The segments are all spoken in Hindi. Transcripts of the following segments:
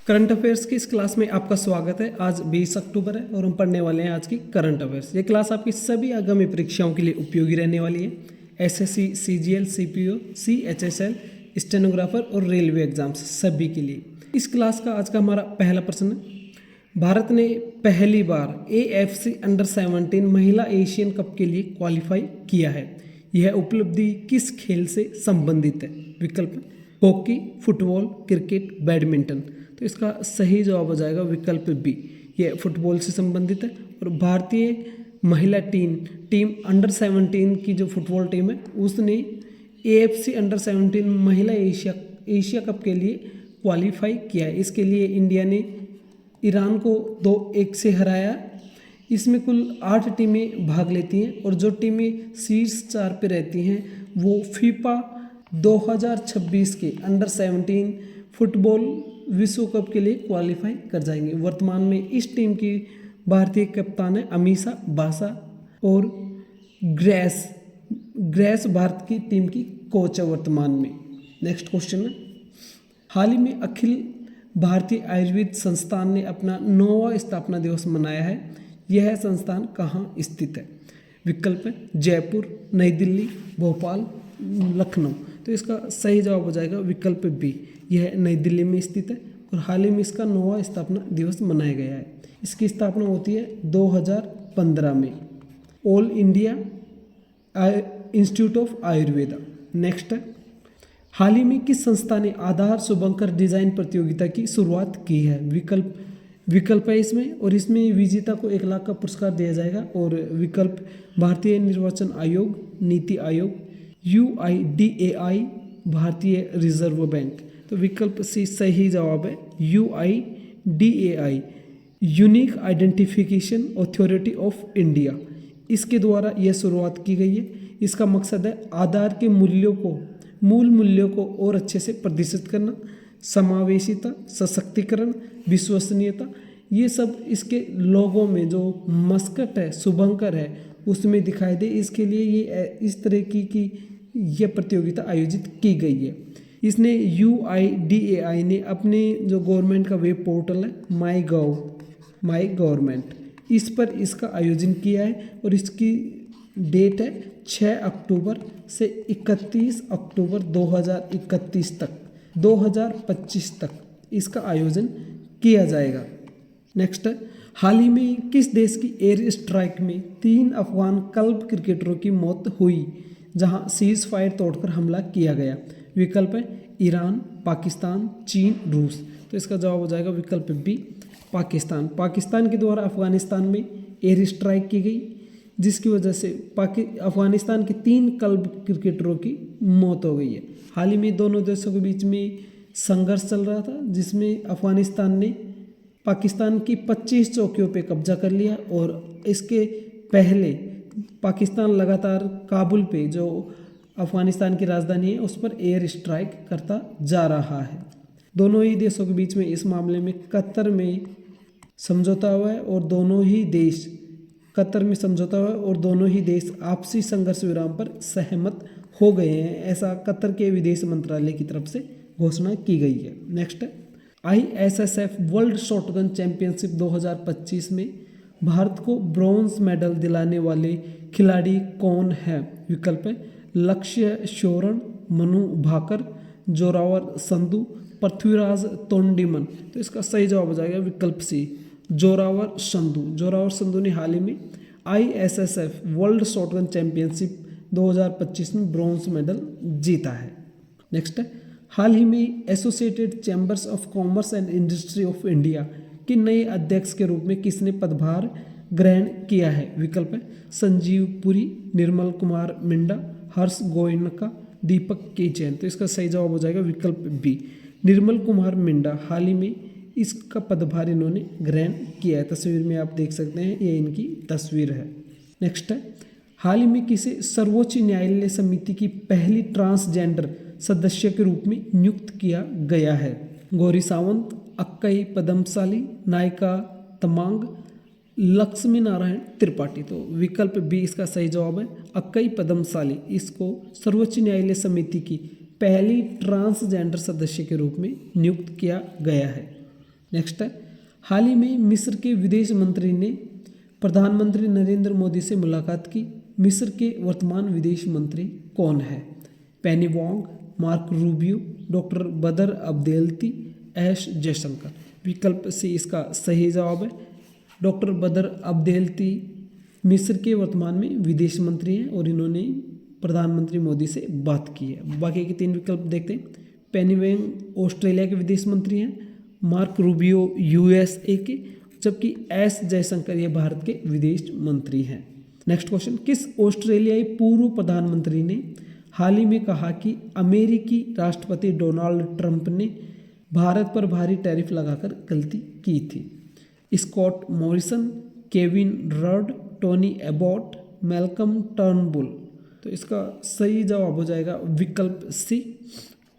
करंट अफेयर्स की इस क्लास में आपका स्वागत है। आज 20 अक्टूबर है और हम पढ़ने वाले हैं आज की करंट अफेयर्स। ये क्लास आपकी सभी आगामी परीक्षाओं के लिए उपयोगी रहने वाली है। SSC, CGL, CPO, CHSL, stenographer और रेलवे एग्जाम्स सभी के लिए। इस क्लास का आज का हमारा पहला प्रश्न है, भारत ने पहली बार एएफसी अंडर 17 महिला एशियन कप के लिए क्वालिफाई किया है। यह उपलब्धि किस खेल से संबंधित है? विकल्प: हॉकी, फुटबॉल, क्रिकेट, बैडमिंटन। तो इसका सही जवाब हो जाएगा विकल्प बी, यह फुटबॉल से संबंधित है। और भारतीय महिला टीम अंडर 17 की जो फुटबॉल टीम है उसने एएफसी अंडर 17 महिला एशिया कप के लिए क्वालिफाई किया है। इसके लिए इंडिया ने ईरान को 2-1 से हराया। इसमें कुल 8 टीमें भाग लेती हैं और जो टीमें शीर्ष 4 पे रहती हैं वो फीफा 2026 के अंडर 17 फुटबॉल विश्व कप के लिए क्वालिफाई कर जाएंगे। वर्तमान में इस टीम की भारतीय कप्तान है अमीषा बासा और ग्रेस भारत की टीम की कोच है वर्तमान में। नेक्स्ट क्वेश्चन है, हाल ही में अखिल भारतीय आयुर्वेद संस्थान ने अपना 9वां स्थापना दिवस मनाया है। यह संस्थान कहाँ स्थित है? विकल्प है जयपुर, नई दिल्ली, भोपाल, लखनऊ। तो इसका सही जवाब हो जाएगा विकल्प बी, यह नई दिल्ली में स्थित है और हाल ही में इसका 9वां स्थापना दिवस मनाया गया है। इसकी स्थापना होती है 2015 में। All India institute of Ayurveda. Next है, हाल ही में किस संस्था ने आधार शुभंकर डिजाइन प्रतियोगिता की शुरुआत की है? विकल्प है इसमें, और इसमें विजेता को 1 लाख का पुरस्कार दिया जाएगा। और विकल्प भारतीय निर्वाचन आयोग, नीति आयोग, UIDAI, भारतीय रिजर्व बैंक। तो विकल्प सी सही जवाब है, UIDAI, unique identification authority of India. इसके द्वारा यह शुरुआत की गई है। इसका मकसद है आधार के मूल मूल्यों को और अच्छे से प्रदर्शित करना, समावेशिता, सशक्तिकरण, विश्वसनीयता, ये सब इसके लोगों में जो मस्कट है, शुभंकर है, उसमें दिखाई दे। इसके लिए ये इस तरह की यह प्रतियोगिता आयोजित की गई है। इसने UIDAI ने अपने जो गवर्नमेंट का वेब पोर्टल है माई गवर्नमेंट, इस पर इसका आयोजन किया है और इसकी डेट है 6 अक्टूबर से 31 अक्टूबर 2025 तक इसका आयोजन किया जाएगा। नेक्स्ट है, हाल ही में किस देश की एयर स्ट्राइक में 3 अफगान क्लब क्रिकेटरों की मौत हुई जहां सीज फायर तोड़कर हमला किया गया? विकल्प है ईरान, पाकिस्तान, चीन, रूस। तो इसका जवाब हो जाएगा विकल्प बी, पाकिस्तान। पाकिस्तान के द्वारा अफगानिस्तान में एयर स्ट्राइक की गई जिसकी वजह से अफगानिस्तान के 3 क्लब क्रिकेटरों की मौत हो गई है। हाल ही में दोनों देशों के बीच में संघर्ष चल रहा था जिसमें अफगानिस्तान ने पाकिस्तान की 25 चौकियों पे कब्जा कर लिया और इसके पहले पाकिस्तान लगातार काबुल पे, जो अफगानिस्तान की राजधानी है, उस पर एयर स्ट्राइक करता जा रहा है। दोनों ही देशों के बीच में इस मामले में कतर में समझौता हुआ है और दोनों ही देश आपसी संघर्ष विराम पर सहमत हो गए हैं, ऐसा कतर के विदेश मंत्रालय की तरफ से घोषणा की गई है। नेक्स्ट है, ISSF वर्ल्ड शॉटगन चैंपियनशिप 2025 में भारत को ब्रॉन्ज मेडल दिलाने वाले खिलाड़ी कौन है? विकल्प है लक्ष्य श्योरण, मनु भाकर, जोरावर संधू, पृथ्वीराज तोंडीमन। तो इसका सही जवाब हो जाएगा विकल्प सी, जोरावर संधू ने हाल ही में ISSF वर्ल्ड शॉटगन चैंपियनशिप 2025 में ब्रॉन्ज मेडल जीता है। नेक्स्ट है, हाल ही में associated chambers of commerce and industry of India के नए अध्यक्ष के रूप में किसने पदभार ग्रहण किया है? विकल्प है संजीव पुरी, निर्मल कुमार मिंडा, हर्ष गोयनका, दीपक के जैन। तो इसका सही जवाब हो जाएगा विकल्प बी, निर्मल कुमार मिंडा। हाल ही में इसका पदभार इन्होंने ग्रहण किया है। तस्वीर में आप देख सकते हैं, ये इनकी तस्वीर है। नेक्स्ट है, हाल ही में किसे सर्वोच्च न्यायालय समिति की पहली ट्रांसजेंडर सदस्य के रूप में नियुक्त किया गया है? गौरी सावंत, अक्कई पदमसाली, नायिका तमांग, लक्ष्मी नारायण त्रिपाठी। तो विकल्प बी इसका सही जवाब है, अक्कई पदमसाली। इसको सर्वोच्च न्यायालय समिति की पहली ट्रांसजेंडर सदस्य के रूप में नियुक्त किया गया है। नेक्स्ट है, हाल ही में मिस्र के विदेश मंत्री ने प्रधानमंत्री नरेंद्र मोदी से मुलाकात की। मिस्र के वर्तमान विदेश मंत्री कौन है? पेनी वोंग, मार्क रूबियो, डॉक्टर बदर अब्देल्ती, एस जयशंकर। विकल्प सी इसका सही जवाब है। डॉक्टर बदर अब्देल्ती मिस्र के वर्तमान में विदेश मंत्री हैं और इन्होंने प्रधानमंत्री मोदी से बात की है। बाकी के 3 विकल्प देखते हैं। पेनी वोंग ऑस्ट्रेलिया के विदेश मंत्री हैं, मार्क रूबियो यूएसए के, जबकि एस जयशंकर ये भारत के विदेश मंत्री हैं। नेक्स्ट क्वेश्चन, किस ऑस्ट्रेलियाई पूर्व प्रधानमंत्री ने हाल ही में कहा कि अमेरिकी राष्ट्रपति डोनाल्ड ट्रंप ने भारत पर भारी टैरिफ लगाकर गलती की थी? Scott Morrison, Kevin Rudd, Tony Abbott, Malcolm Turnbull. तो इसका सही जवाब हो जाएगा विकल्प सी,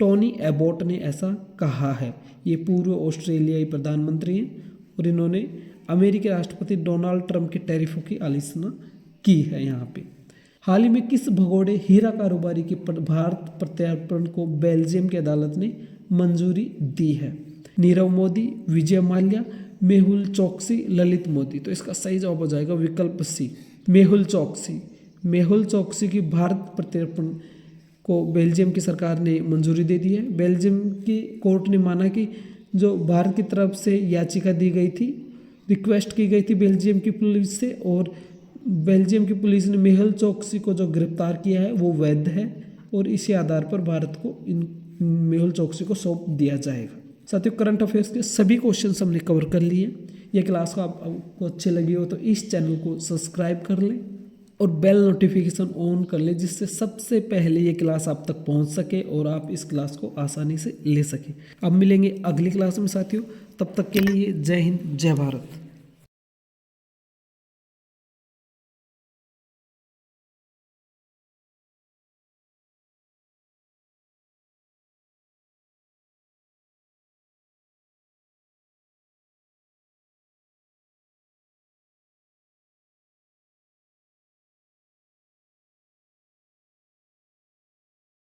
टोनी एबॉट ने ऐसा कहा है। ये पूर्व ऑस्ट्रेलियाई प्रधानमंत्री हैं और इन्होंने अमेरिकी राष्ट्रपति डोनाल्ड ट्रंप के टैरिफों की आलोचना की है यहाँ पे। हाल ही में किस भगोड़े हीरा कारोबारी की भारत प्रत्यार्पण को बेल्जियम की अदालत ने मंजूरी दी है? नीरव मोदी, विजय माल्या, मेहुल चोकसी, ललित मोदी। तो इसका सही जवाब हो जाएगा विकल्प सी, मेहुल चोकसी। मेहुल चोकसी की भारत प्रत्यार्पण को बेल्जियम की सरकार ने मंजूरी दे दी है। बेल्जियम की कोर्ट ने माना कि जो भारत की तरफ से याचिका दी गई थी, रिक्वेस्ट की गई थी बेल्जियम की पुलिस से, और बेल्जियम की पुलिस ने मेहुल चोकसी को जो गिरफ्तार किया है वो वैध है और इसी आधार पर भारत को इन मेहुल चोकसी को सौंप दिया जाएगा। साथियों, करंट अफेयर्स के सभी क्वेश्चंस हमने कवर कर लिए। ये क्लास आपको अच्छी लगी हो तो इस चैनल को सब्सक्राइब कर लें और बेल नोटिफिकेशन ऑन कर लें, जिससे सबसे पहले ये क्लास आप तक पहुंच सके और आप इस क्लास को आसानी से ले सकें। अब मिलेंगे अगली क्लास में साथियों, तब तक के लिए जय हिंद, जय भारत।